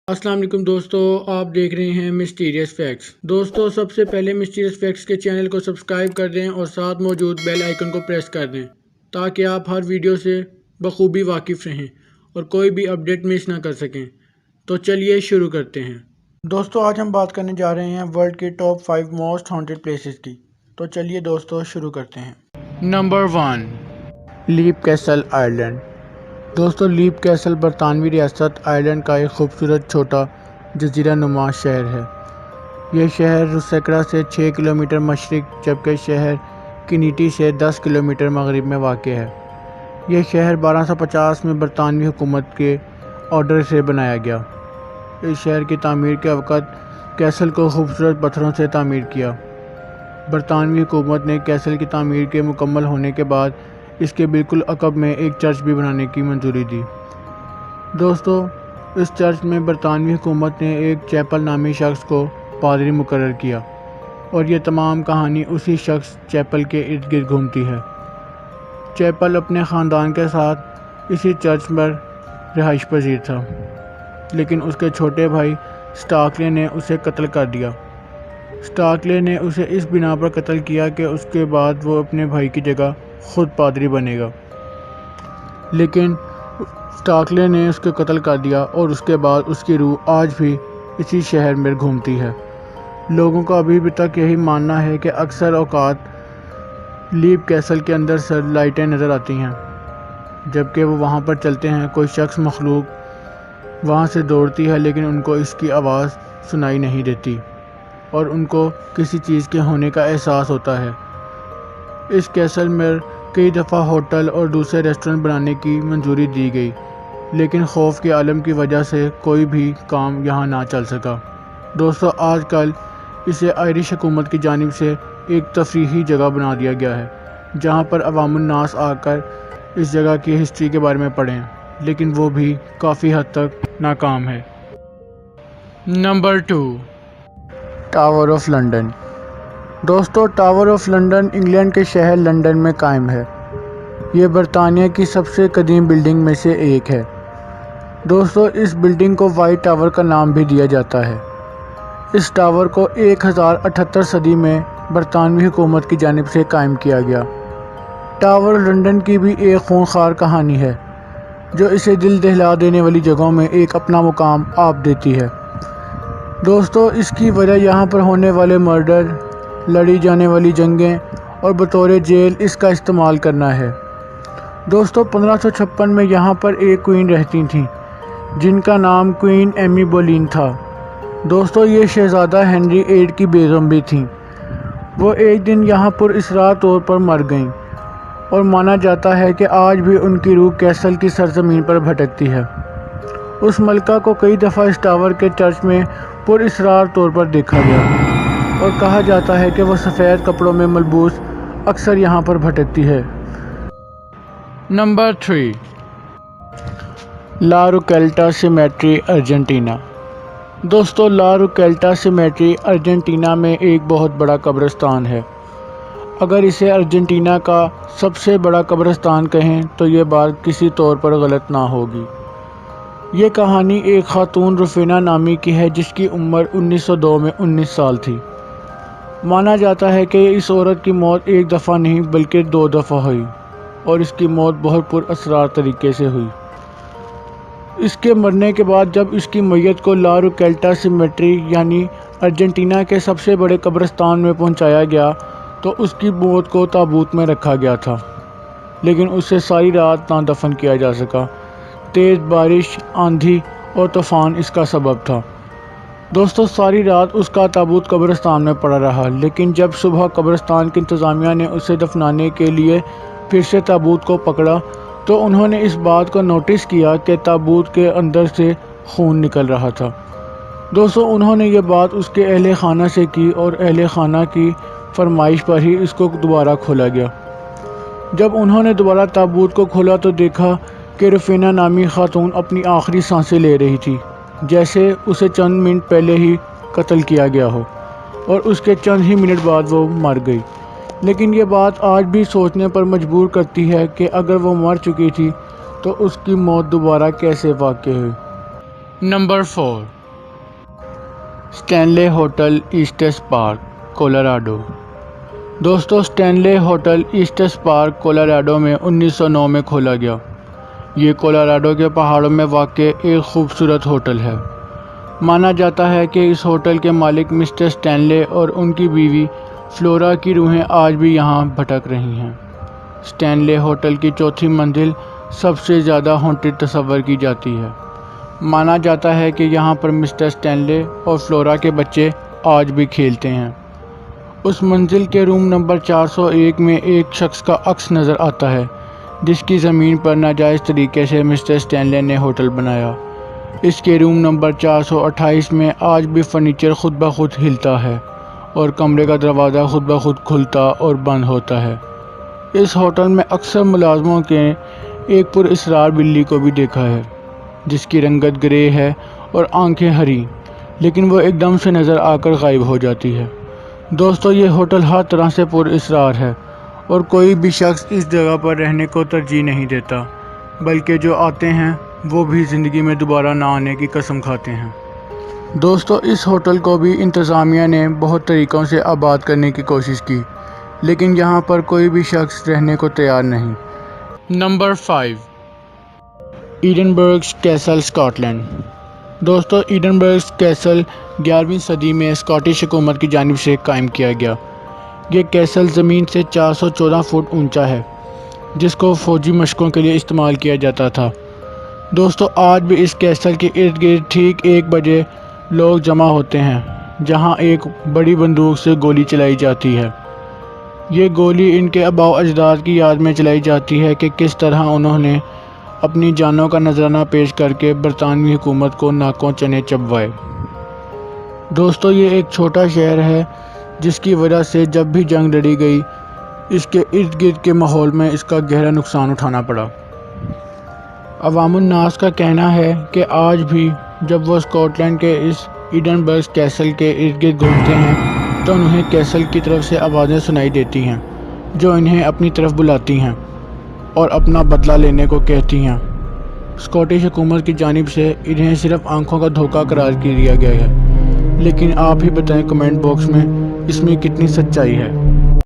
السلام علیکم دوستو، آپ دیکھ رہے ہیں مسٹیریس فیکٹس۔ دوستو، سب سے پہلے مسٹیریس فیکٹس کے چینل کو سبسکرائب کر دیں اور ساتھ موجود بیل آئیکن کو پریس کر دیں تاکہ آپ ہر ویڈیو سے بخوبی واقف رہیں اور کوئی بھی اپڈیٹ مس نہ کر سکیں۔ تو چلیے شروع کرتے ہیں۔ دوستو، آج ہم بات کرنے جا رہے ہیں ورلڈ کی ٹاپ 5 موسٹ ہانٹڈ پلیسز کی۔ تو چلیے دوستو شروع کرتے ہیں۔ نمبر 1، لیپ کیسل آئرلینڈ۔ دوستو، لیپ کیسل برطانوی ریاست آئرلینڈ کا ایک خوبصورت چھوٹا جزیرہ نما شہر ہے۔ یہ شہر روسیکرا سے 6 کلومیٹر مشرق جبکہ شہر کینیٹی سے 10 کلومیٹر مغرب میں واقع ہے۔ یہ شہر 1250 میں برطانوی حکومت کے آرڈر سے بنایا گیا۔ اس شہر کی تعمیر کے وقت کیسل کو خوبصورت پتھروں سے تعمیر کیا۔ برطانوی حکومت نے کیسل کی تعمیر کے مکمل ہونے کے بعد اس کے بالکل عقب میں ایک چرچ بھی بنانے کی منظوری دی۔ دوستو، اس چرچ میں برطانوی حکومت نے ایک چیپل نامی شخص کو پادری مقرر کیا اور یہ تمام کہانی اسی شخص چیپل کے ارد گرد گھومتی ہے۔ چیپل اپنے خاندان کے ساتھ اسی چرچ پر رہائش پذیر تھا، لیکن اس کے چھوٹے بھائی سٹارکلے نے اسے قتل کر دیا۔ سٹارکلے نے اسے اس بنا پر قتل کیا کہ اس کے بعد وہ اپنے بھائی کی جگہ خود پادری بنے گا، لیکن سٹارکلے نے اس کو قتل کر دیا اور اس کے بعد اس کی روح آج بھی اسی شہر میں گھومتی ہے۔ لوگوں کا ابھی بھی تک یہی ماننا ہے کہ اکثر اوقات لیپ کیسل کے اندر سے لائٹیں نظر آتی ہیں جبکہ وہ وہاں پر چلتے ہیں۔ کوئی شخص مخلوق وہاں سے دوڑتی ہے لیکن ان کو اس کی آواز سنائی نہیں دیتی اور ان کو کسی چیز کے ہونے کا احساس ہوتا ہے۔ اس کیسل میں کئی دفعہ ہوٹل اور دوسرے ریسٹورنٹ بنانے کی منظوری دی گئی، لیکن خوف کے عالم کی وجہ سے کوئی بھی کام یہاں نہ چل سکا۔ دوستو، آج کل اسے آئرش حکومت کی جانب سے ایک تفریحی جگہ بنا دیا گیا ہے جہاں پر عوام الناس آ کر اس جگہ کی ہسٹری کے بارے میں پڑھیں، لیکن وہ بھی کافی حد تک ناکام ہے۔ Number 2، tower of London. دوستو، ٹاور آف لنڈن انگلینڈ کے شہر لندن میں قائم ہے۔ یہ برطانیہ کی سب سے قدیم بلڈنگ میں سے ایک ہے۔ دوستو، اس بلڈنگ کو وائٹ ٹاور کا نام بھی دیا جاتا ہے۔ اس ٹاور کو 1078 صدی میں برطانوی حکومت کی جانب سے قائم کیا گیا۔ ٹاور لندن کی بھی ایک خونخوار کہانی ہے جو اسے دل دہلا دینے والی جگہوں میں ایک اپنا مقام آپ دیتی ہے۔ دوستو، اس کی وجہ یہاں پر ہونے والے مرڈر، لڑی جانے والی جنگیں اور بطور جیل اس کا استعمال کرنا ہے۔ دوستو، 1556 میں یہاں پر ایک کوئین رہتی تھیں جن کا نام کوئین ایمی بولین تھا۔ دوستو، یہ شہزادہ ہنری 8 کی بیگم بھی تھیں۔ وہ ایک دن یہاں پر اسرار طور پر مر گئیں اور مانا جاتا ہے کہ آج بھی ان کی روح کیسل کی سرزمین پر بھٹکتی ہے۔ اس ملکہ کو کئی دفعہ اس ٹاور کے چرچ میں پر اسرار طور پر دیکھا گیا اور کہا جاتا ہے کہ وہ سفید کپڑوں میں ملبوس اکثر یہاں پر بھٹکتی ہے۔ نمبر 3، لا روکیلٹا سیمیٹری ارجنٹینا۔ دوستو، لا روکیلٹا سیمیٹری ارجنٹینا میں ایک بہت بڑا قبرستان ہے۔ اگر اسے ارجنٹینا کا سب سے بڑا قبرستان کہیں تو یہ بات کسی طور پر غلط نہ ہوگی۔ یہ کہانی ایک خاتون روفینا نامی کی ہے جس کی عمر 1902 میں 19 سال تھی۔ مانا جاتا ہے کہ اس عورت کی موت ایک دفعہ نہیں بلکہ 2 دفعہ ہوئی اور اس کی موت بہت پر اسرار طریقے سے ہوئی۔ اس کے مرنے کے بعد جب اس کی میت کو لا روکیلٹا سیمیٹری یعنی ارجنٹینا کے سب سے بڑے قبرستان میں پہنچایا گیا تو اس کی موت کو تابوت میں رکھا گیا تھا، لیکن اسے ساری رات نہ دفن کیا جا سکا۔ تیز بارش، آندھی اور طوفان اس کا سبب تھا۔ دوستو، ساری رات اس کا تابوت قبرستان میں پڑا رہا، لیکن جب صبح قبرستان کی انتظامیہ نے اسے دفنانے کے لیے پھر سے تابوت کو پکڑا تو انہوں نے اس بات کو نوٹس کیا کہ تابوت کے اندر سے خون نکل رہا تھا۔ دوستو، انہوں نے یہ بات اس کے اہل خانہ سے کی اور اہل خانہ کی فرمائش پر ہی اس کو دوبارہ کھولا گیا۔ جب انہوں نے دوبارہ تابوت کو کھولا تو دیکھا کہ روفینا نامی خاتون اپنی آخری سانسیں لے رہی تھی، جیسے اسے چند منٹ پہلے ہی قتل کیا گیا ہو اور اس کے چند ہی منٹ بعد وہ مر گئی۔ لیکن یہ بات آج بھی سوچنے پر مجبور کرتی ہے کہ اگر وہ مر چکی تھی تو اس کی موت دوبارہ کیسے واقع ہوئی۔ Number 4، Stanley Hotel Estes Park Colorado. دوستو Stanley Hotel Estes Park Colorado میں 1909 میں کھولا گیا۔ یہ کولوراڈو کے پہاڑوں میں واقع ایک خوبصورت ہوٹل ہے۔ مانا جاتا ہے کہ اس ہوٹل کے مالک مسٹر اسٹینلے اور ان کی بیوی فلورا کی روحیں آج بھی یہاں بھٹک رہی ہیں۔ اسٹینلے ہوٹل کی چوتھی منزل سب سے زیادہ ہانٹڈ تصور کی جاتی ہے۔ مانا جاتا ہے کہ یہاں پر مسٹر اسٹینلے اور فلورا کے بچے آج بھی کھیلتے ہیں۔ اس منزل کے روم نمبر 401 میں ایک شخص کا عکس نظر آتا ہے جس کی زمین پر ناجائز طریقے سے مسٹر اسٹینلے نے ہوٹل بنایا۔ اس کے روم نمبر 428 میں آج بھی فرنیچر خود بخود ہلتا ہے اور کمرے کا دروازہ خود بخود کھلتا اور بند ہوتا ہے۔ اس ہوٹل میں اکثر ملازموں کے ایک پراسرار بلی کو بھی دیکھا ہے جس کی رنگت گرے ہے اور آنکھیں ہری، لیکن وہ ایک دم سے نظر آ کر غائب ہو جاتی ہے۔ دوستو یہ ہوٹل ہر طرح سے پراسرار ہے اور کوئی بھی شخص اس جگہ پر رہنے کو ترجیح نہیں دیتا، بلکہ جو آتے ہیں وہ بھی زندگی میں دوبارہ نہ آنے کی قسم کھاتے ہیں۔ دوستو اس ہوٹل کو بھی انتظامیہ نے بہت طریقوں سے آباد کرنے کی کوشش کی، لیکن یہاں پر کوئی بھی شخص رہنے کو تیار نہیں۔ Number 5، Edinburgh Castle Scotland. دوستو ایڈنبرگ کیسل 11ویں صدی میں اسکاٹش حکومت کی جانب سے قائم کیا گیا۔ یہ کیسل زمین سے 414 فٹ اونچا ہے جس کو فوجی مشقوں کے لیے استعمال کیا جاتا تھا۔ دوستو آج بھی اس کیسل کے ارد گرد ٹھیک 1 بجے لوگ جمع ہوتے ہیں جہاں ایک بڑی بندوق سے گولی چلائی جاتی ہے۔ یہ گولی ان کے آباء و اجداد کی یاد میں چلائی جاتی ہے کہ کس طرح انہوں نے اپنی جانوں کا نذرانہ پیش کر کے برطانوی حکومت کو ناکوں چنے چبوائے۔ دوستو یہ ایک چھوٹا شہر ہے جس کی وجہ سے جب بھی جنگ لڑی گئی اس کے ارد گرد کے ماحول میں اس کا گہرا نقصان اٹھانا پڑا۔ عوام الناس کا کہنا ہے کہ آج بھی جب وہ اسکاٹ لینڈ کے اس ایڈنبرگ کیسل کے ارد گرد گھومتے ہیں تو انہیں کیسل کی طرف سے آوازیں سنائی دیتی ہیں جو انہیں اپنی طرف بلاتی ہیں اور اپنا بدلہ لینے کو کہتی ہیں۔ اسکاٹش حکومت کی جانب سے انہیں صرف آنکھوں کا دھوکہ قرار دیا گیا ہے، لیکن آپ ہی بتائیں کمنٹ باکس میں اس میں کتنی سچائی ہے۔